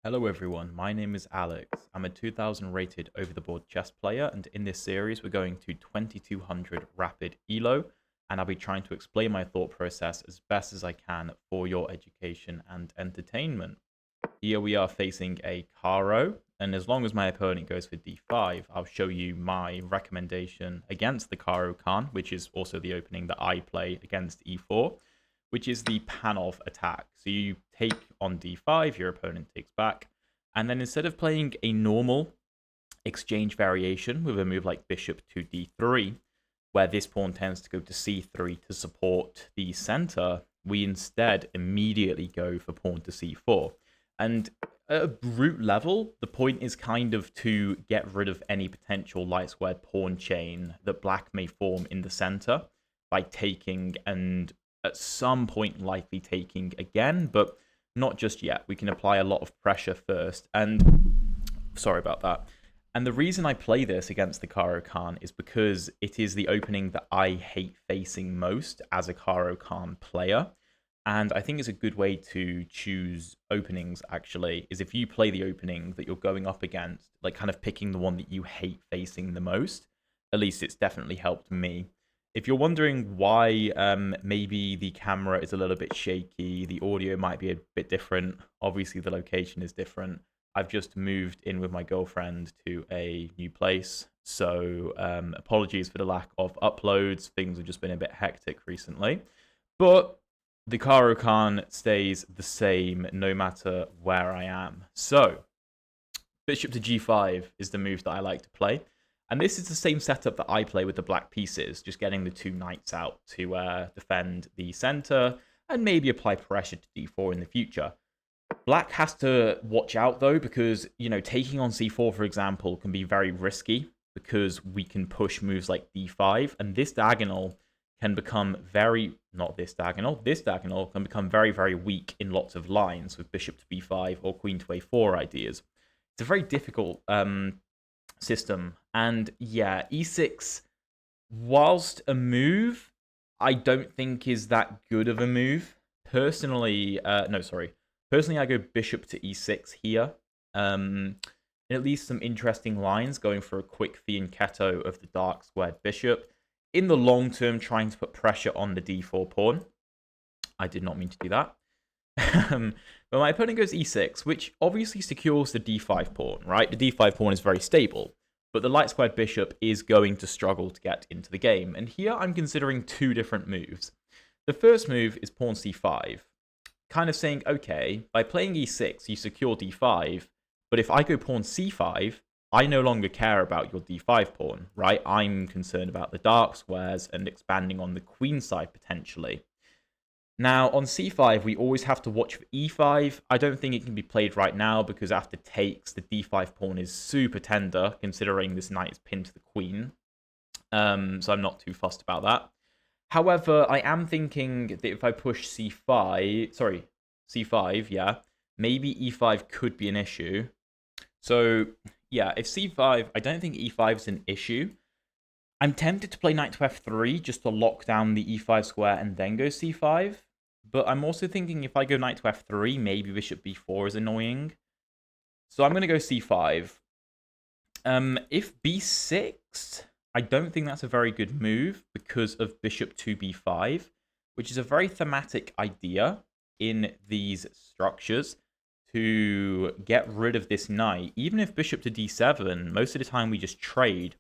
Hello everyone, my name is Alex. I'm a 2000 rated over-the-board chess player, and in this series we're going to 2200 rapid ELO, and I'll be trying to explain my thought process as best as I can for your education and entertainment. Here we are facing a Caro, and as long as my opponent goes for d5, I'll show you my recommendation against the Caro Kann, which is also the opening that I play against e4, which is the Panov Attack. So you take on d5, your opponent takes back, and then instead of playing a normal exchange variation with a move like bishop to d3, where this pawn tends to go to c3 to support the center, we instead immediately go for pawn to c4. And at a root level, the point is kind of to get rid of any potential light squared pawn chain that black may form in the center by taking and at some point likely taking again, but not just yet. We can apply a lot of pressure first. And sorry about that. And the reason I play this against the Caro Kann is because it is the opening that I hate facing most as a Caro Kann player. And I think it's a good way to choose openings, actually, is if you play the opening that you're going up against, like kind of picking the one that you hate facing the most. At least it's definitely helped me. If you're wondering why maybe the camera is a little bit shaky, the audio might be a bit different, obviously the location is different. I've just moved in with my girlfriend to a new place, so apologies for the lack of uploads. Things have just been a bit hectic recently. But the Caro Kann stays the same no matter where I am. So, bishop to g5 is the move that I like to play. And this is the same setup that I play with the black pieces, just getting the two knights out to defend the center and maybe apply pressure to d4 in the future. Black has to watch out, though, because, you know, taking on c4, for example, can be very risky because we can push moves like d5, and this diagonal can become this diagonal can become very, very weak in lots of lines with bishop to b5 or queen to a4 ideas. It's a very difficult system. And yeah, e6, whilst a move, I don't think is that good of a move. Personally, Personally, I go bishop to e6 here. At least some interesting lines, going for a quick fianchetto of the dark squared bishop. In the long term, trying to put pressure on the d4 pawn. I did not mean to do that. But my opponent goes e6, which obviously secures the d5 pawn, right? The d5 pawn is very stable, but the light squared bishop is going to struggle to get into the game. And here I'm considering two different moves. The first move is pawn c5, kind of saying, okay, by playing e6, you secure d5, but if I go pawn c5, I no longer care about your d5 pawn, right? I'm concerned about the dark squares and expanding on the queen side potentially. Now, on c5, we always have to watch for e5. I don't think it can be played right now because after takes, the d5 pawn is super tender, considering this knight is pinned to the queen. So I'm not too fussed about that. However, I am thinking that if I push c5, yeah, maybe e5 could be an issue. So, yeah, if c5, I don't think e5 is an issue. I'm tempted to play knight to f3 just to lock down the e5 square and then go c5. But I'm also thinking if I go knight to f3, maybe bishop b4 is annoying. So I'm going to go c5. If b6, I don't think that's a very good move because of bishop to b5, which is a very thematic idea in these structures to get rid of this knight. Even if bishop to d7, most of the time we just trade.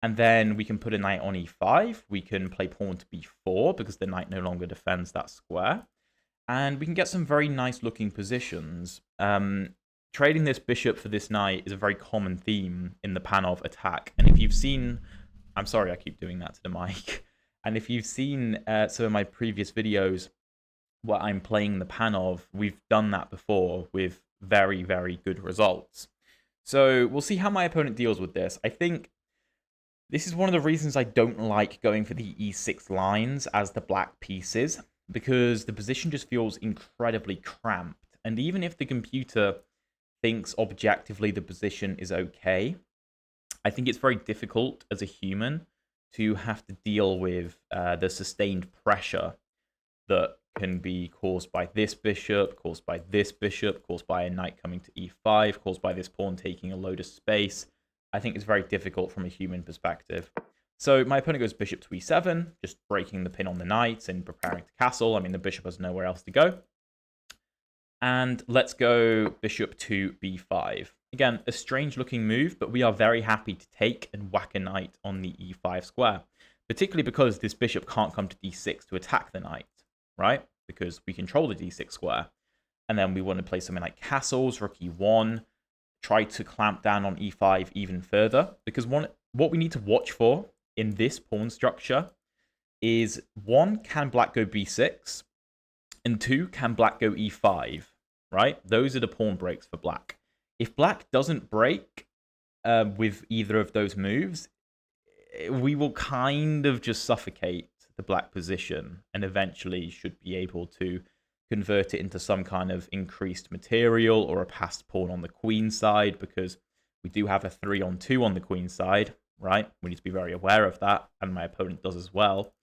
And then we can put a knight on e5. We can play pawn to b4 because the knight no longer defends that square. And we can get some very nice looking positions. Trading this bishop for this knight is a very common theme in the Panov Attack. And if you've seen... I'm sorry, I keep doing that to the mic. And if you've seen some of my previous videos where I'm playing the Panov, we've done that before with very, very good results. So we'll see how my opponent deals with this. I think this is one of the reasons I don't like going for the e6 lines as the black pieces, because the position just feels incredibly cramped. And even if the computer thinks objectively the position is okay, I think it's very difficult as a human to have to deal with the sustained pressure that can be caused by this bishop, caused by this bishop, caused by a knight coming to e5, caused by this pawn taking a load of space. I think it's very difficult from a human perspective. So my opponent goes bishop to e7, just breaking the pin on the knight and preparing to castle. I mean, the bishop has nowhere else to go. And let's go bishop to b5. Again, a strange looking move, but we are very happy to take and whack a knight on the e5 square. Particularly because this bishop can't come to d6 to attack the knight, right? Because we control the d6 square. And then we want to play something like castles, rook e1, try to clamp down on e5 even further. Because what we need to watch for in this pawn structure is 1, can black go b6? And 2, can black go e5, right? Those are the pawn breaks for black. If black doesn't break with either of those moves, we will kind of just suffocate the black position and eventually should be able to convert it into some kind of increased material or a passed pawn on the queen side, because we do have a 3-on-2 on the queen side, right? We need to be very aware of that, and my opponent does as well.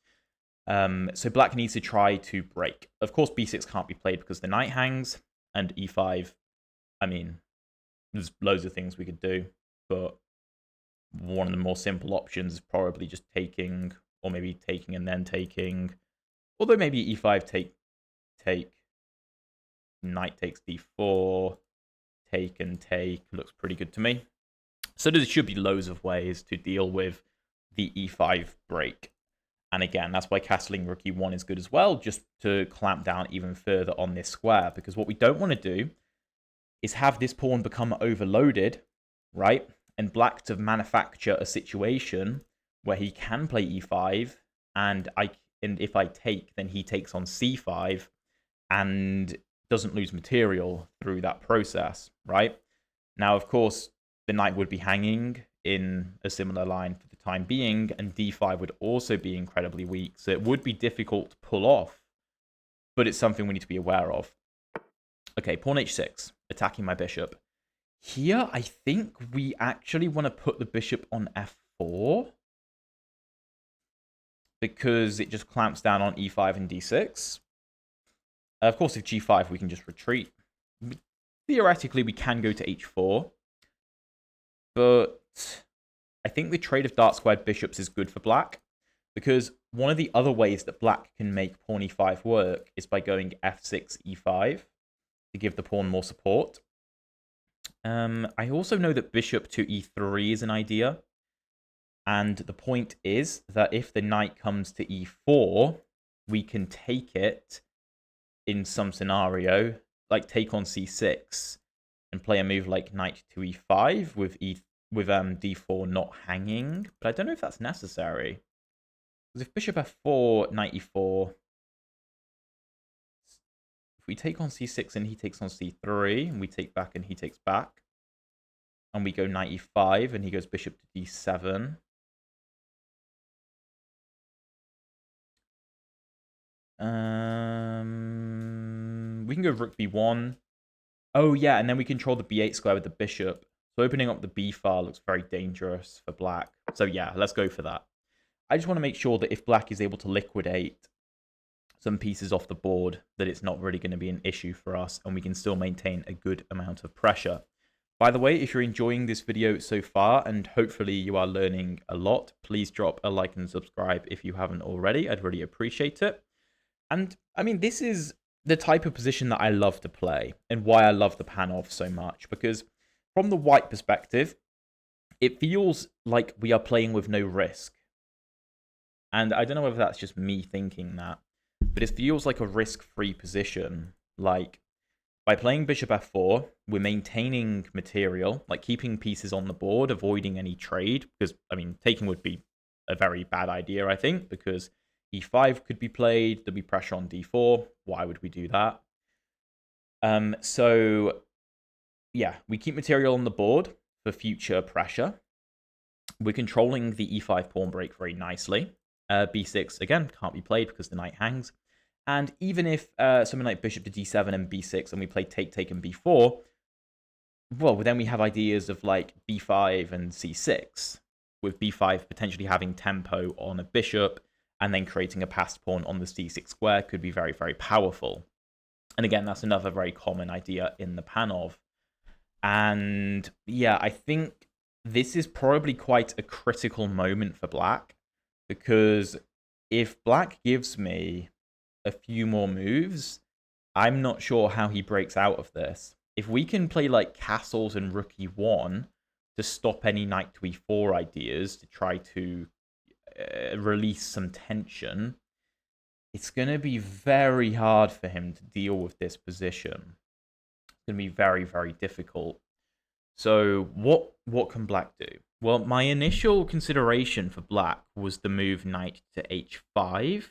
So black needs to try to break. Of course, b6 can't be played because the knight hangs, and e5, I mean, there's loads of things we could do, but one of the more simple options is probably just taking, or maybe taking and then taking. Although maybe e5 take, knight takes d4, take and take, looks pretty good to me. So there should be loads of ways to deal with the e5 break. And again, that's why castling rook e1 is good as well, just to clamp down even further on this square. Because what we don't want to do is have this pawn become overloaded, right? And black to manufacture a situation where he can play e5, and if I take, then he takes on c5 and doesn't lose material through that process, right? Now, of course, the knight would be hanging in a similar line for the time being, and d5 would also be incredibly weak, so it would be difficult to pull off, but it's something we need to be aware of. Okay, pawn h6, attacking my bishop. Here, I think we actually want to put the bishop on f4 because it just clamps down on e5 and d6. Of course, if g5, we can just retreat. Theoretically, we can go to h4, but I think the trade of dark-squared bishops is good for black, because one of the other ways that black can make pawn e5 work is by going f6, e5 to give the pawn more support. I also know that bishop to e3 is an idea. And the point is that if the knight comes to e4, we can take it in some scenario, like take on c6, and play a move like knight to e5 with d4 not hanging. But I don't know if that's necessary. Because if bishop f4, knight e4, if we take on c6 and he takes on c3, and we take back and he takes back, and we go knight e5 and he goes bishop to d7. We can go rook b1. Oh yeah, and then we control the b8 square with the bishop. So opening up the b file looks very dangerous for black. So yeah, let's go for that. I just want to make sure that if black is able to liquidate some pieces off the board, that it's not really going to be an issue for us, and we can still maintain a good amount of pressure. By the way, if you're enjoying this video so far, and hopefully you are learning a lot, please drop a like and subscribe if you haven't already. I'd really appreciate it. And I mean, this is the type of position that I love to play, and why I love the Panov so much, because from the white perspective, it feels like we are playing with no risk. And I don't know whether that's just me thinking that, but it feels like a risk-free position. Like, by playing bishop f4, we're maintaining material, like keeping pieces on the board, avoiding any trade, because, I mean, taking would be a very bad idea, I think, because e5 could be played, there'd be pressure on d4. Why would we do that? So, yeah, we keep material on the board for future pressure. We're controlling the e5 pawn break very nicely. b6, again, can't be played because the knight hangs. And even if something like bishop to d7 and b6, and we play take, take, and b4, well, then we have ideas of like b5 and c6, with b5 potentially having tempo on a bishop, and then creating a passed pawn on the c6 square could be very, very powerful. And again, that's another very common idea in the Panov. And yeah, I think this is probably quite a critical moment for black, because if black gives me a few more moves, I'm not sure how he breaks out of this. If we can play like castles and rook e1 to stop any knight to e4 ideas, to try to release some tension, it's going to be very hard for him to deal with this position. It's going to be very, very difficult. So what can black do? Well, my initial consideration for black was the move knight to h5,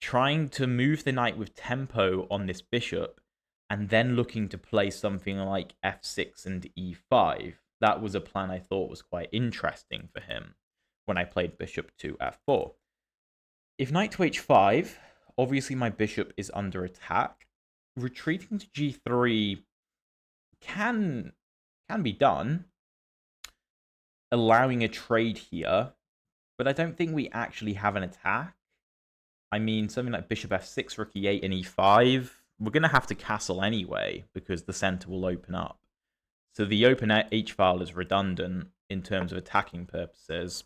trying to move the knight with tempo on this bishop, and then looking to play something like f6 and e5. That was a plan I thought was quite interesting for him when I played bishop to f4. If knight to h5, obviously my bishop is under attack. Retreating to g3 can be done, allowing a trade here, but I don't think we actually have an attack. I mean, something like bishop f6, rook e8, and e5, we're going to have to castle anyway, because the center will open up. So the open h-file is redundant in terms of attacking purposes.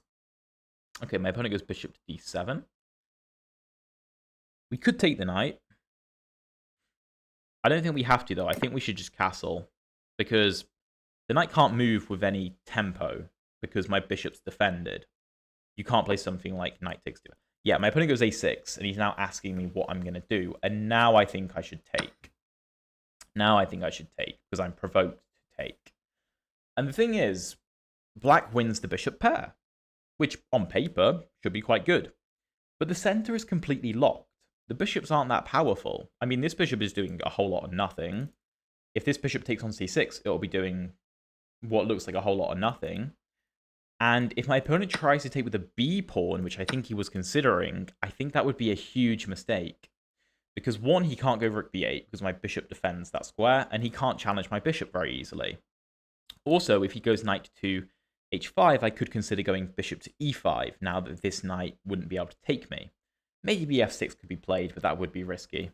Okay, my opponent goes bishop to d7. We could take the knight. I don't think we have to, though. I think we should just castle, because the knight can't move with any tempo, because my bishop's defended. You can't play something like knight takes 2. Yeah, my opponent goes a6, and he's now asking me what I'm going to do. And now I think I should take. Now I think I should take, because I'm provoked to take. And the thing is, black wins the bishop pair, which on paper should be quite good. But the center is completely locked. The bishops aren't that powerful. I mean, this bishop is doing a whole lot of nothing. If this bishop takes on c6, it'll be doing what looks like a whole lot of nothing. And if my opponent tries to take with a b pawn, which I think he was considering, I think that would be a huge mistake. Because one, he can't go rook b8 because my bishop defends that square, and he can't challenge my bishop very easily. Also, if he goes knight to h5, I could consider going bishop to e5, now that this knight wouldn't be able to take me. Maybe f6 could be played, but that would be risky.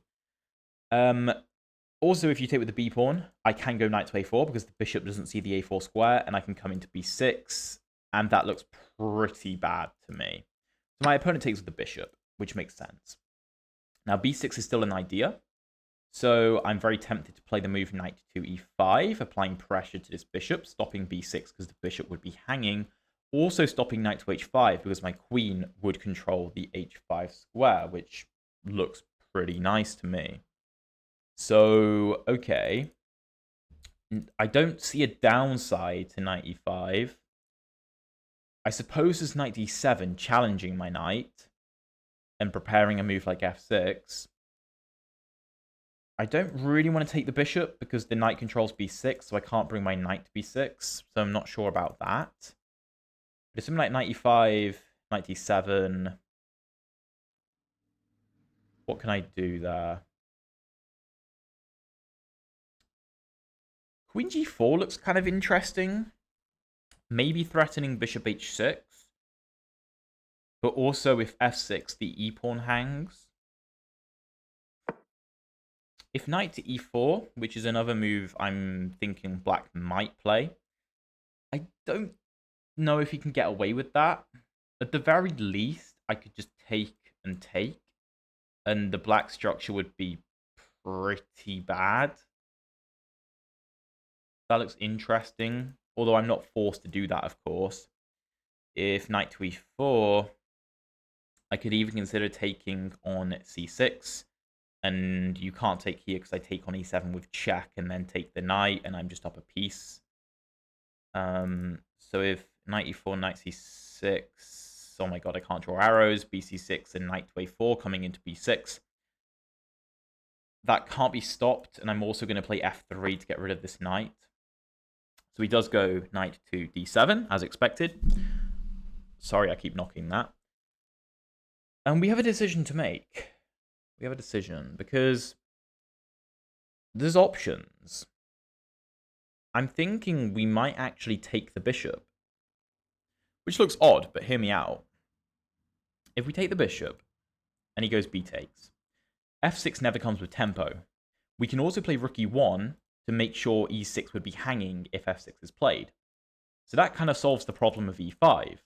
Also, if you take with the b pawn, I can go knight to a4 because the bishop doesn't see the a4 square, and I can come into b6, and that looks pretty bad to me. So my opponent takes with the bishop, which makes sense. Now b6 is still an idea, so I'm very tempted to play the move knight to e5, applying pressure to this bishop, stopping b6 because the bishop would be hanging, also stopping knight to h5 because my queen would control the h5 square, which looks pretty nice to me. So, okay. I don't see a downside to knight e5. I suppose there's knight d7 challenging my knight and preparing a move like f6. I don't really want to take the bishop because the knight controls b6, so I can't bring my knight to b6, so I'm not sure about that. But it's something like knight e5, knight d7. What can I do there? Queen g4 looks kind of interesting. Maybe threatening bishop h6. But also with f6, the e-pawn hangs. If knight to e4, which is another move I'm thinking black might play, I don't know if he can get away with that. At the very least, I could just take and take, and the black structure would be pretty bad. That looks interesting, although I'm not forced to do that, of course. If knight to e4, I could even consider taking on c6, and you can't take here because I take on e7 with check and then take the knight, and I'm just up a piece. So if knight e4, knight c6, oh my god, I can't draw arrows, bc6 and knight to a4 coming into b6. That can't be stopped, and I'm also going to play f3 to get rid of this knight. So he does go knight to d7, as expected. Sorry, I keep knocking that. And we have a decision to make. We have a decision, because there's options. I'm thinking we might actually take the bishop, which looks odd, but hear me out. if we take the bishop and he goes b takes, f6 never comes with tempo. We can also play rook e1 to make sure e6 would be hanging if f6 is played. So that kind of solves the problem of e5,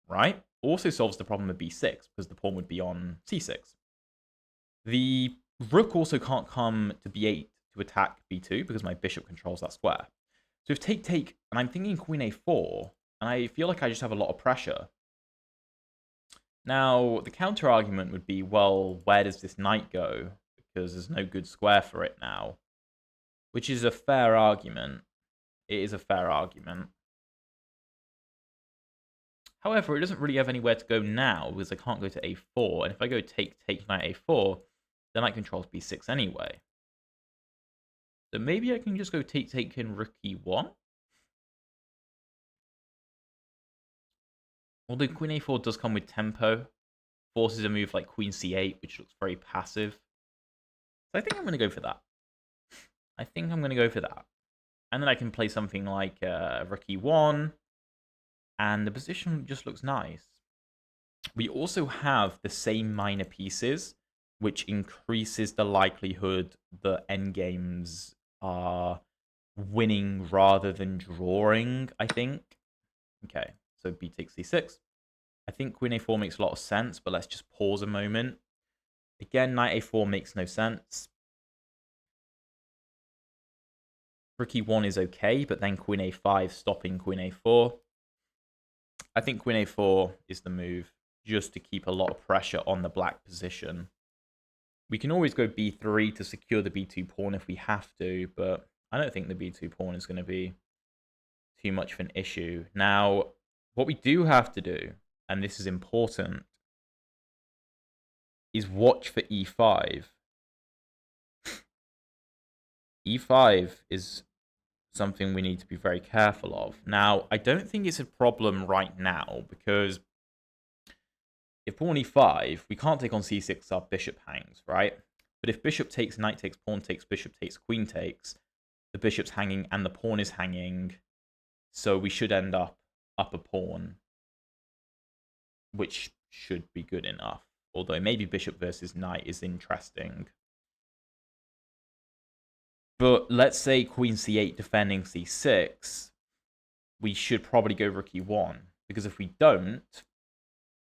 right? Also solves the problem of b6 because the pawn would be on c6. The rook also can't come to b8 to attack b2 because my bishop controls that square. So if take, and I'm thinking queen a4, and I feel like I just have a lot of pressure. Now, the counter argument would be, well, where does this knight go? Because there's no good square for it now. Which is a fair argument. It is a fair argument. However, it doesn't really have anywhere to go now because I can't go to a4. And if I go take, knight a4, then knight controls b6 anyway. So maybe I can just go take, and rook e1. Although queen a4 does come with tempo, forces a move like queen c8, which looks very passive. So I think I'm going to go for that. And then I can play something like rook e1, and the position just looks nice. We also have the same minor pieces, which increases the likelihood that endgames are winning rather than drawing, I think. Okay, so b takes c6. I think queen a4 makes a lot of sense, but let's just pause a moment. Again, knight a4 makes no sense. Rook e1 is okay, but then queen a5 stopping queen a4. I think queen a4 is the move, just to keep a lot of pressure on the black position. We can always go b3 to secure the b2 pawn if we have to, but I don't think the b2 pawn is going to be too much of an issue. Now, what we do have to do, and this is important, is watch for e5. e5 is something we need to be very careful of. Now, I don't think it's a problem right now, because if pawn e5, we can't take on c6, our bishop hangs, right? But if bishop takes, knight takes, pawn takes, bishop takes, queen takes, the bishop's hanging and the pawn is hanging, so we should end up a pawn, which should be good enough. Although maybe bishop versus knight is interesting. But let's say queen c8 defending c6, we should probably go rook e1. Because if we don't,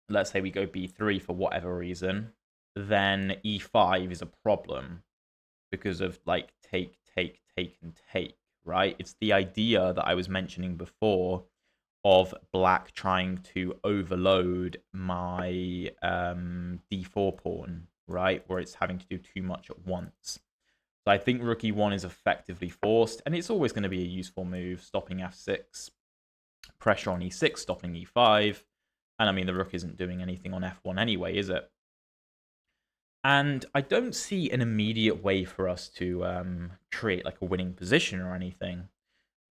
let's say we go b3 for whatever reason, then e5 is a problem because of like take, and take, right? It's the idea that I was mentioning before of black trying to overload my d4 pawn, right? Where it's having to do too much at once. So I think rook e1 is effectively forced, and it's always going to be a useful move, stopping f6, pressure on e6, stopping e5. And I mean, the rook isn't doing anything on f1 anyway, is it? And I don't see an immediate way for us to create like a winning position or anything.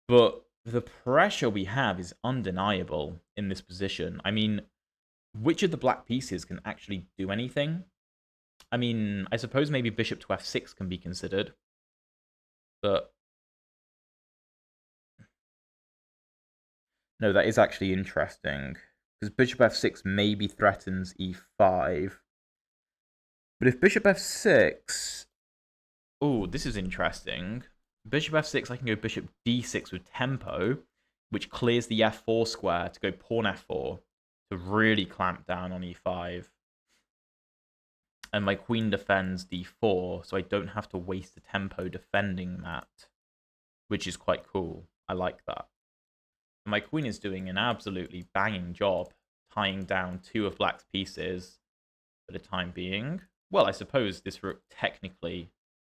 But the pressure we have is undeniable in this position. I mean, which of the black pieces can actually do anything? I mean, I suppose maybe bishop to f6 can be considered. But no, that is actually interesting. Because bishop f6 maybe threatens e5. But if bishop f6... Oh, this is interesting. Bishop f6, I can go bishop d6 with tempo, which clears the f4 square to go pawn f4 to really clamp down on e5. And my queen defends d4, so I don't have to waste the tempo defending that, which is quite cool. I like that. And my queen is doing an absolutely banging job tying down two of black's pieces for the time being. Well, I suppose this rook technically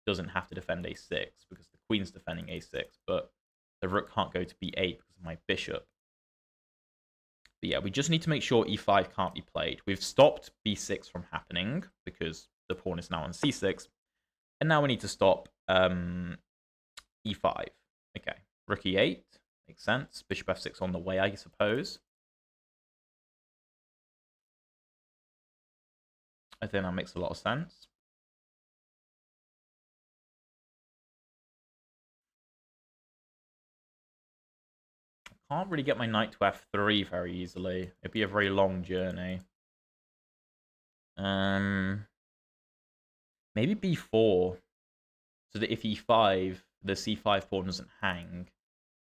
doesn't have to defend a6 because the queen's defending a6, but the rook can't go to b8 because of my bishop. But yeah, we just need to make sure e5 can't be played. We've stopped b6 from happening because the pawn is now on c6. And now we need to stop e5. Okay, rook e8. Makes sense. Bishop f6 on the way, I suppose. I think that makes a lot of sense. I can't really get my knight to f3 very easily. It'd be a very long journey. Maybe b4, so that if e5, the c5 pawn doesn't hang.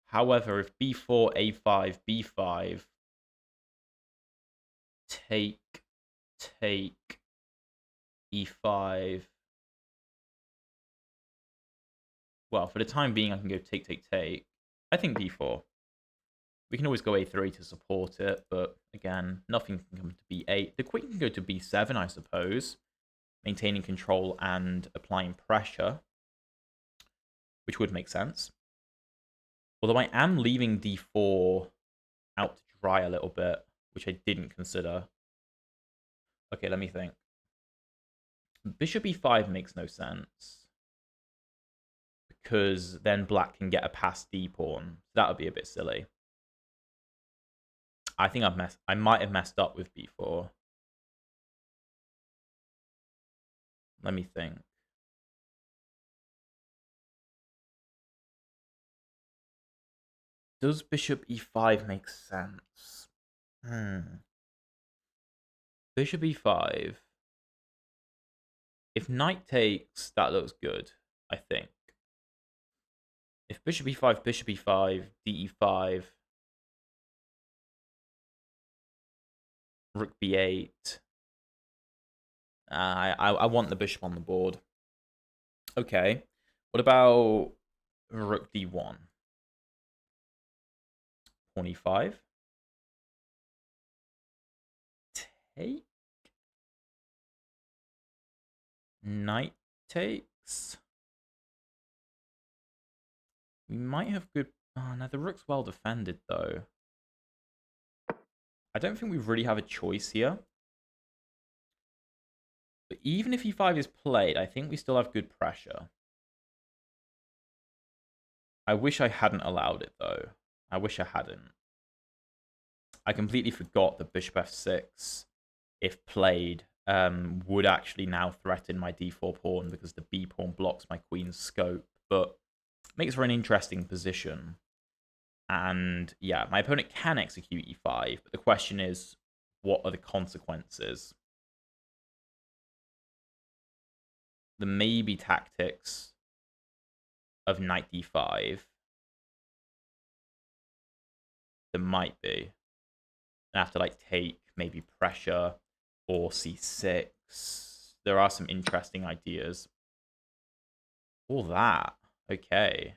However, if b4, a5, b5, take, take, e5. Well, for the time being, I can go take, take, take. I think b4. We can always go a3 to support it, but again, nothing can come to b8. The queen can go to b7, I suppose, maintaining control and applying pressure, which would make sense. Although I am leaving d4 out to dry a little bit, which I didn't consider. Okay, let me think. Bishop e5 makes no sense, because then black can get a passed d pawn. That would be a bit silly. I think I might have messed up with b4. Let me think. Does bishop e5 make sense? Bishop e5. If knight takes, that looks good, I think. If bishop e5, de5, rook b8. I want the bishop on the board. Okay. What about rook d1? Pawn e5. Take. Knight takes. We might have good... Oh, no, the rook's well defended, though. I don't think we really have a choice here. But even if e5 is played, I think we still have good pressure. I wish I hadn't allowed it, though. I wish I hadn't. I completely forgot that bishop f6, if played, would actually now threaten my d4 pawn because the b pawn blocks my queen's scope. But makes for an interesting position. And yeah, my opponent can execute e5, but the question is, what are the consequences? The maybe tactics of knight d5. There might be. I have to like take maybe pressure or c6. There are some interesting ideas. All that. Okay.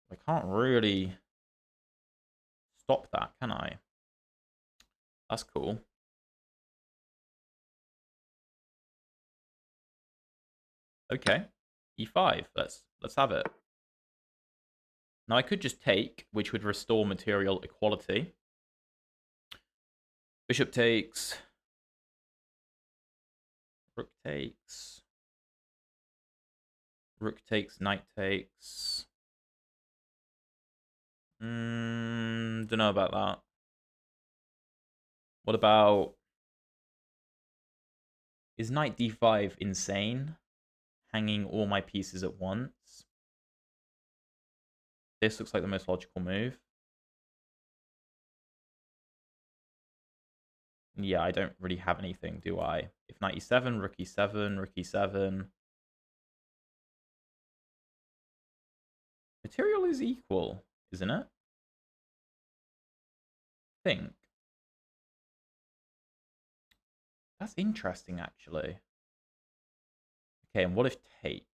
I can't really stop that, can I? That's cool. Okay. e5. Let's have it. Now I could just take, which would restore material equality. Bishop takes. Rook takes. Rook takes, knight takes. Don't know about that. What about... Is knight d5 insane? Hanging all my pieces at once? This looks like the most logical move. Yeah, I don't really have anything, do I? If knight e7, rook e7, rook e7. Material is equal, isn't it? I think. That's interesting, actually. Okay, and what if take?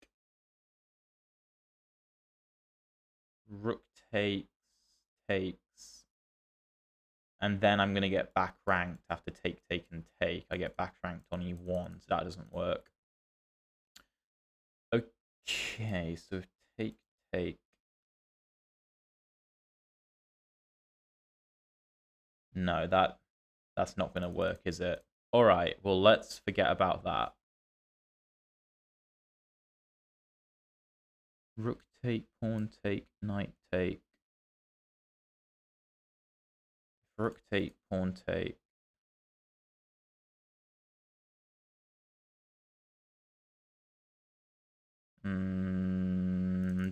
Rook takes, takes. And then I'm going to get back ranked after take, take, and take. I get back ranked on e1, so that doesn't work. Okay, so take, take. No, that's not going to work, is it? All right, well, let's forget about that. Rook take, pawn take, knight take. Rook take, pawn take.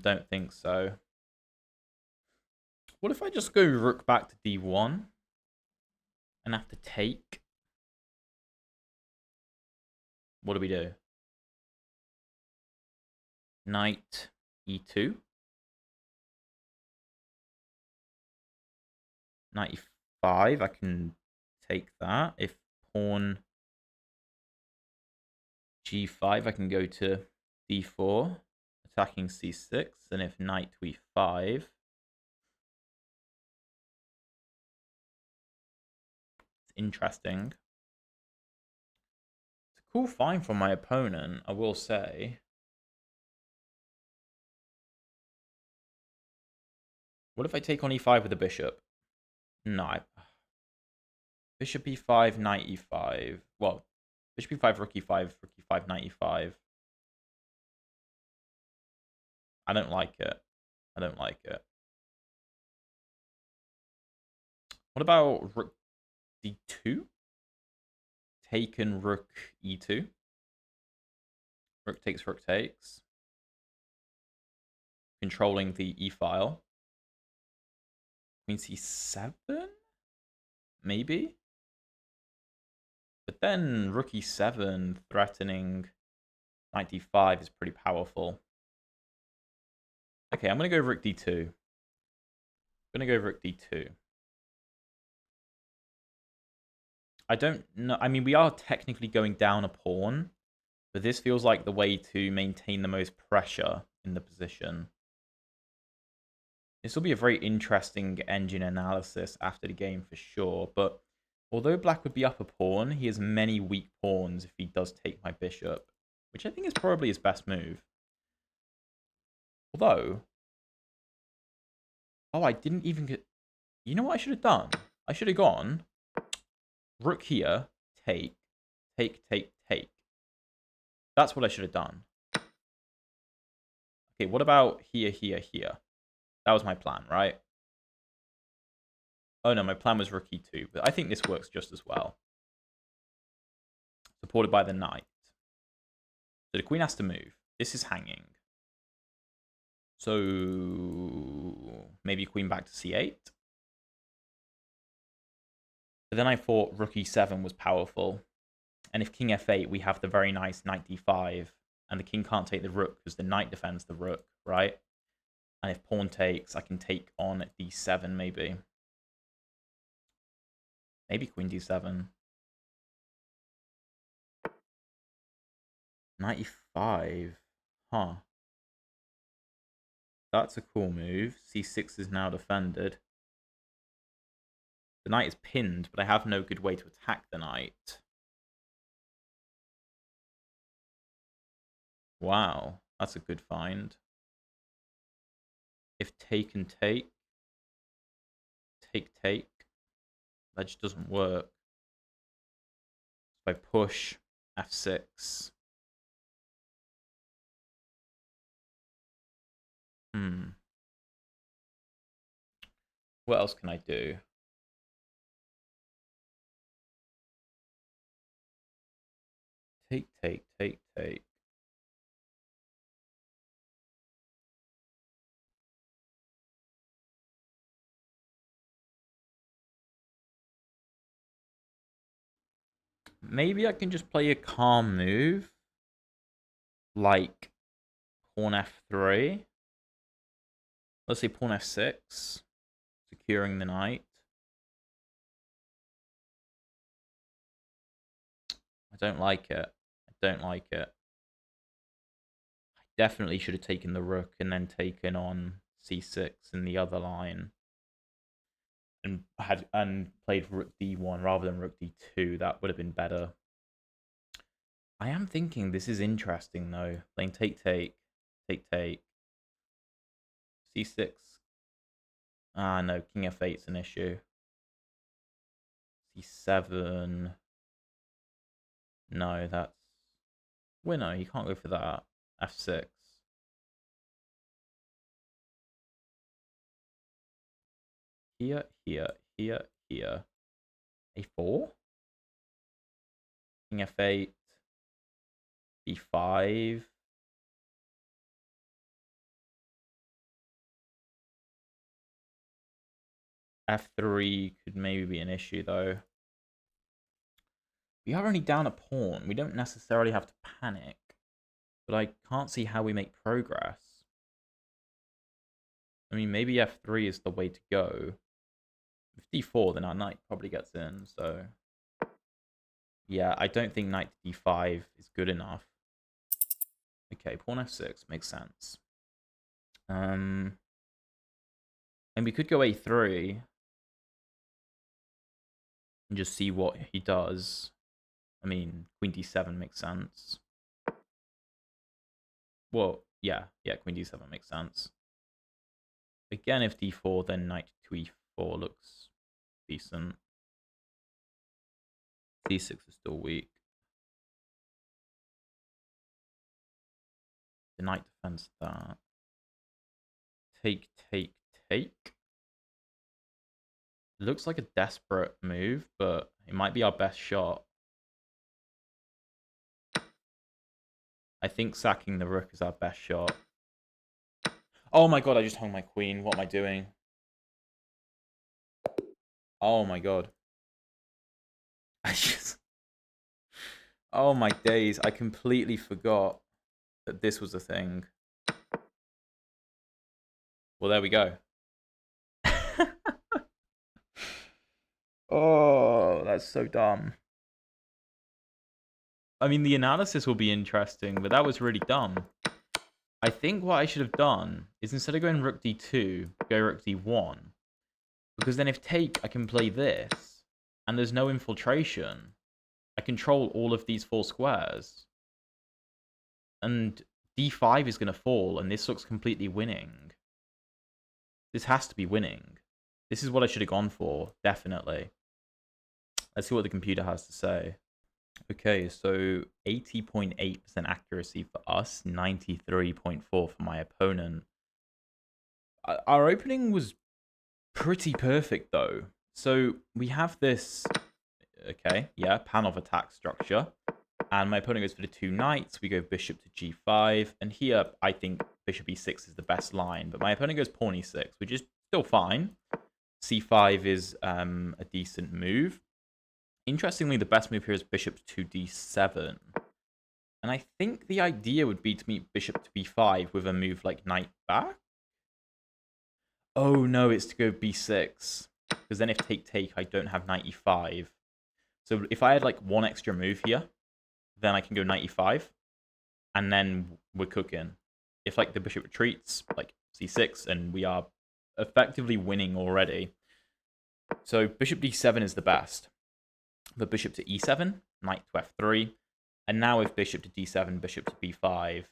Don't think so. What if I just go rook back to d1 and have to take? What do we do? Knight e2. Knight e5. I can take that. If pawn g5, I can go to d4, attacking c6. And if knight to e5, it's interesting. It's a cool find from my opponent, I will say. What if I take on e5 with the bishop? No. Bishop e5, knight e5. Well, bishop e5, rook e5, rook e5, knight e5. I don't like it. I don't like it. What about rook d2? Taken rook e2. Rook takes, rook takes. Controlling the e file. Queen c7? Maybe? But then rook e7 threatening knight d5 is pretty powerful. Okay, I'm going to go rook d2. I'm going to go rook d2. I don't know. I mean, we are technically going down a pawn, but this feels like the way to maintain the most pressure in the position. This will be a very interesting engine analysis after the game for sure, but although black would be up a pawn, he has many weak pawns if he does take my bishop, which I think is probably his best move. Although, oh, I didn't even get... You know what I should have done? I should have gone rook here, take, take, take, take. That's what I should have done. Okay, what about here, here, here? That was my plan, right? Oh no, my plan was rook e2, but I think this works just as well. Supported by the knight. So the queen has to move. This is hanging. So maybe queen back to c8. But then I thought rook e7 was powerful. And if king f8, we have the very nice knight d5. And the king can't take the rook because the knight defends the rook, right? And if pawn takes, I can take on d7 maybe. Maybe queen d7. Knight e5. Huh. That's a cool move. c6 is now defended. The knight is pinned, but I have no good way to attack the knight. Wow, that's a good find. If take and take, take, that just doesn't work. If I push f6. What else can I do? Take, take, take, take. Maybe I can just play a calm move. Like pawn f3. Let's say pawn f6. Securing the knight. I don't like it. I don't like it. I definitely should have taken the rook and then taken on c6 in the other line. And played rook d1 rather than rook d2. That would have been better. I am thinking this is interesting though. Playing take, take, take, take. c6. Ah, no, king f8's an issue. c7. No, that's... Well, no, you can't go for that. f6. Here, here, here, here. a4. King f8. d5. f3 could maybe be an issue though. We are only down a pawn. We don't necessarily have to panic. But I can't see how we make progress. I mean, maybe f3 is the way to go. With d4, then our knight probably gets in, so... Yeah, I don't think knight to d5 is good enough. Okay, pawn f6 makes sense. And we could go a3 and just see what he does. I mean, queen d7 makes sense. Well, yeah, queen d7 makes sense. Again, if d4, then knight to e4 looks decent. d6 is still weak. The knight defends that. Take. It looks like a desperate move, but it might be our best shot. I think sacking the rook is our best shot. Oh my god, I just hung my queen. What am I doing? Oh my god. Oh my days, I completely forgot that this was a thing. Well, there we go. Oh, that's so dumb. I mean, the analysis will be interesting, but that was really dumb. I think what I should have done is instead of going rook d2, go rook d1. Because then if take, I can play this, and there's no infiltration. I control all of these 4 squares. And d5 is going to fall, and this looks completely winning. This has to be winning. This is what I should have gone for, definitely. Let's see what the computer has to say. Okay, so 80.8% accuracy for us, 93.4% for my opponent. Our opening was pretty perfect, though. So we have this, okay, yeah, Panov Attack structure. And my opponent goes for the 2 knights. We go bishop to g5. And here, I think bishop e6 is the best line. But my opponent goes pawn e6, which is still fine. c5 is a decent move. Interestingly, the best move here is bishop to d7. And I think the idea would be to meet bishop to b5 with a move like knight back. Oh, no, it's to go b6. Because then if take, I don't have knight e5. So if I had like one extra move here, then I can go knight e5. And then we're cooking. If like the bishop retreats, like c6, and we are effectively winning already. So bishop d7 is the best. But bishop to e7, knight to f3. And now if bishop to d7, bishop to b5,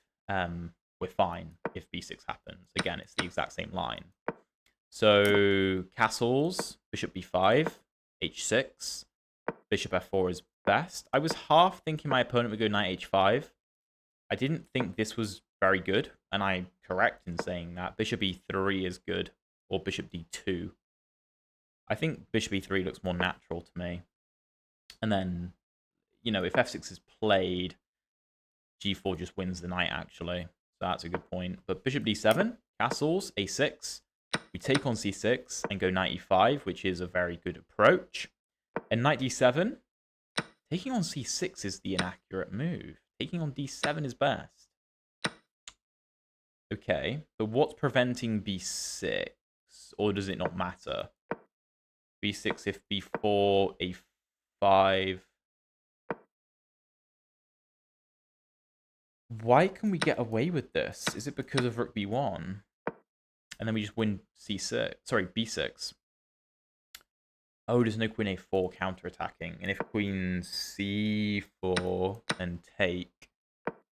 we're fine if b6 happens. Again, it's the exact same line. So castles, bishop b5, h6, bishop f4 is best. I was half thinking my opponent would go knight h5. I didn't think this was very good, and I'm correct in saying that. Bishop e3 is good, or bishop d2. I think bishop e3 looks more natural to me. And then, you know, if f6 is played, g4 just wins the knight, actually. So that's a good point. But bishop d7, castles, a6. We take on c6 and go knight e5, which is a very good approach. And knight d7, taking on c6 is the inaccurate move. Taking on d7 is best. Okay, but what's preventing b6? Or does it not matter? b6 if b4, a5. Why can we get away with this? Is it because of rook b1? And then we just win c6. Sorry, b6. Oh, there's no queen a4 counterattacking. And if queen c4 and take,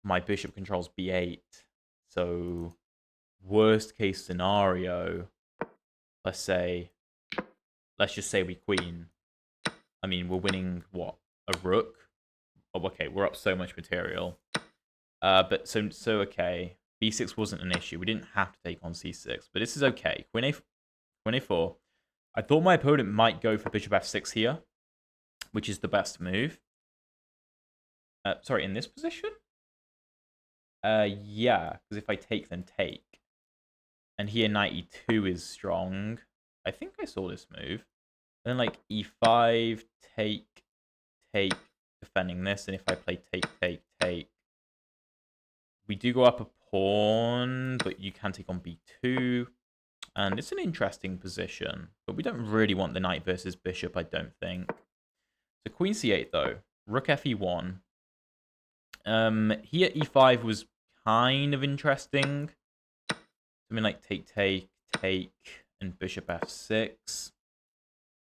my bishop controls b8. So, worst case scenario, let's just say we queen. I mean, we're winning, what, a rook? Oh, okay, we're up so much material. But so okay, b6 wasn't an issue. We didn't have to take on c6, but this is okay. Queen a4. I thought my opponent might go for bishop f6 here, which is the best move. Sorry, in this position? Yeah, because if I take, then take. And here, knight e2 is strong. I think I saw this move. And then, like, e5, take, defending this, and if I play take, take, take, we do go up a pawn, but you can take on b2. And it's an interesting position, but we don't really want the knight versus bishop, I don't think. So queen c8, though. Rook fe1. Here e5 was kind of interesting. Something like take, take, take, and bishop f6.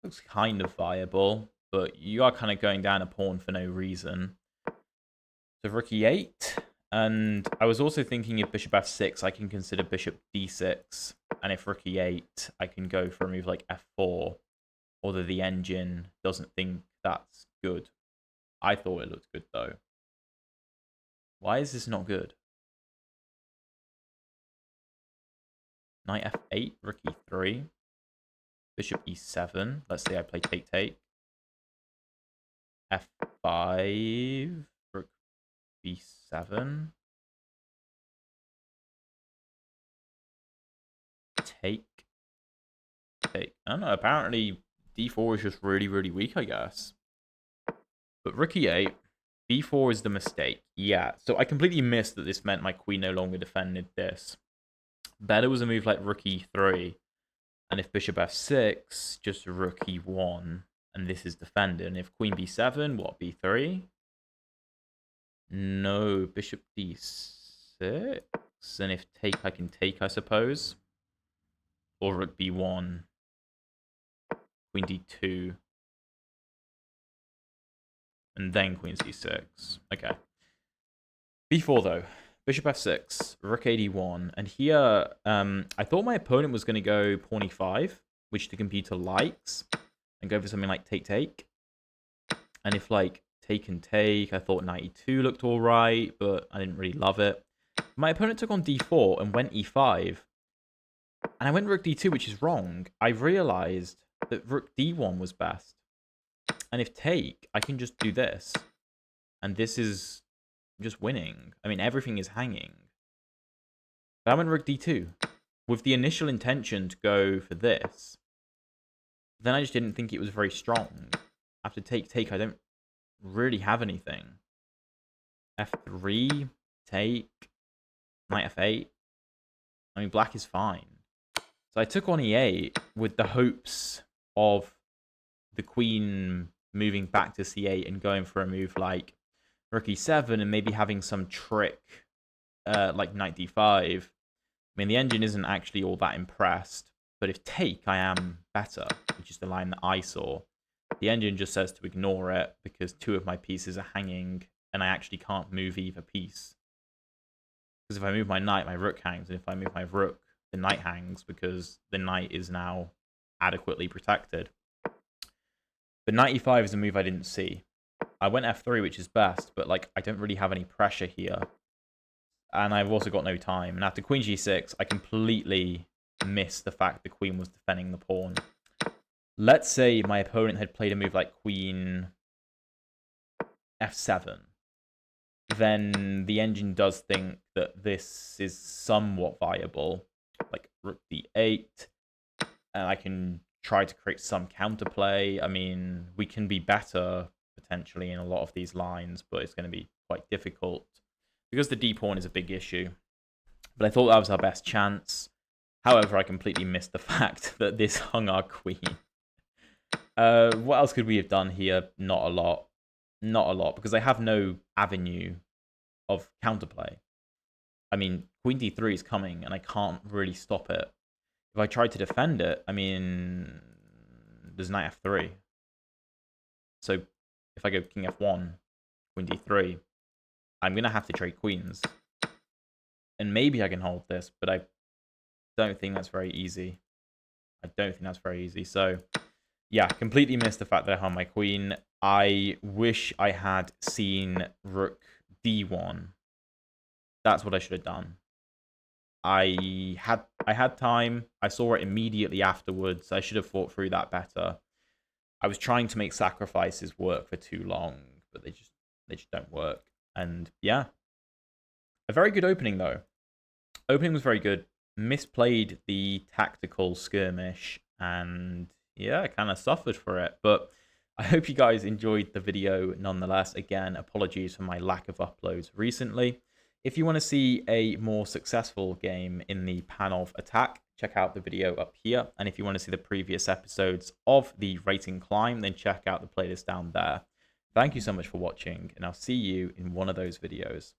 Looks kind of viable, but you are kind of going down a pawn for no reason. So rook e8. And I was also thinking if bishop f6, I can consider bishop d6. And if rook e8, I can go for a move like f4. Although the engine doesn't think that's good. I thought it looked good, though. Why is this not good? Knight f8, rook e3. Bishop e7. Let's say I play take, take. f5. Rook b7. Take. Take. I don't know. Apparently, d4 is just really, really weak, I guess. But rook e8. b4 is the mistake. Yeah. So I completely missed that this meant my queen no longer defended this. Better was a move like rook e3. And if bishop f6, just rook e1. And this is defended. And if queen b7, what, b3? No, bishop d6. And if take, I can take, I suppose. Or rook b1. Queen d2. And then queen c6. Okay. b4, though. Bishop f6. Rook e1. And here, I thought my opponent was going to go pawn e5, which the computer likes, and go for something like take, take. And if, like, take and take, I thought knight e2 looked all right, but I didn't really love it. My opponent took on d4 and went e5. And I went rook d2, which is wrong. I realized that rook d1 was best. And if take, I can just do this. And this is just winning. I mean, everything is hanging. But I went rook d2 with the initial intention to go for this. Then I just didn't think it was very strong. After take, take, I don't really have anything. f3, take, knight f8. I mean, black is fine. So I took on e8 with the hopes of the queen moving back to c8 and going for a move like rook e7 and maybe having some trick like knight d5. I mean, the engine isn't actually all that impressed, but if take, I am better, which is the line that I saw. The engine just says to ignore it because two of my pieces are hanging and I actually can't move either piece. Because if I move my knight, my rook hangs, and if I move my rook, the knight hangs because the knight is now adequately protected. But knight e5 is a move I didn't see. I went f3, which is best, but like I don't really have any pressure here. And I've also got no time. And after queen g6, I completely missed the fact the queen was defending the pawn. Let's say my opponent had played a move like queen f7. Then the engine does think that this is somewhat viable. Like rook d8. And I can try to create some counterplay. I mean, we can be better potentially in a lot of these lines, but it's going to be quite difficult because the d pawn is a big issue. But I thought that was our best chance. However, I completely missed the fact that this hung our queen. What else could we have done here? Not a lot. Not a lot, because I have no avenue of counterplay. I mean, queen d3 is coming, and I can't really stop it. If I try to defend it, I mean, there's knight f3. So if I go king f1, queen d3, I'm going to have to trade queens. And maybe I can hold this, but I don't think that's very easy. I don't think that's very easy. So, yeah, completely missed the fact that I hung my queen. I wish I had seen rook d1. That's what I should have done. I had time. I saw it immediately afterwards. I should have thought through that better. I was trying to make sacrifices work for too long, but they just don't work. And yeah, a very good opening though. Opening was very good. Misplayed the tactical skirmish, and yeah, I kind of suffered for it. But I hope you guys enjoyed the video nonetheless. Again, apologies for my lack of uploads recently. If you want to see a more successful game in the Panov Attack, check out the video up here. And if you want to see the previous episodes of the Rating Climb, then check out the playlist down there. Thank you so much for watching, and I'll see you in one of those videos.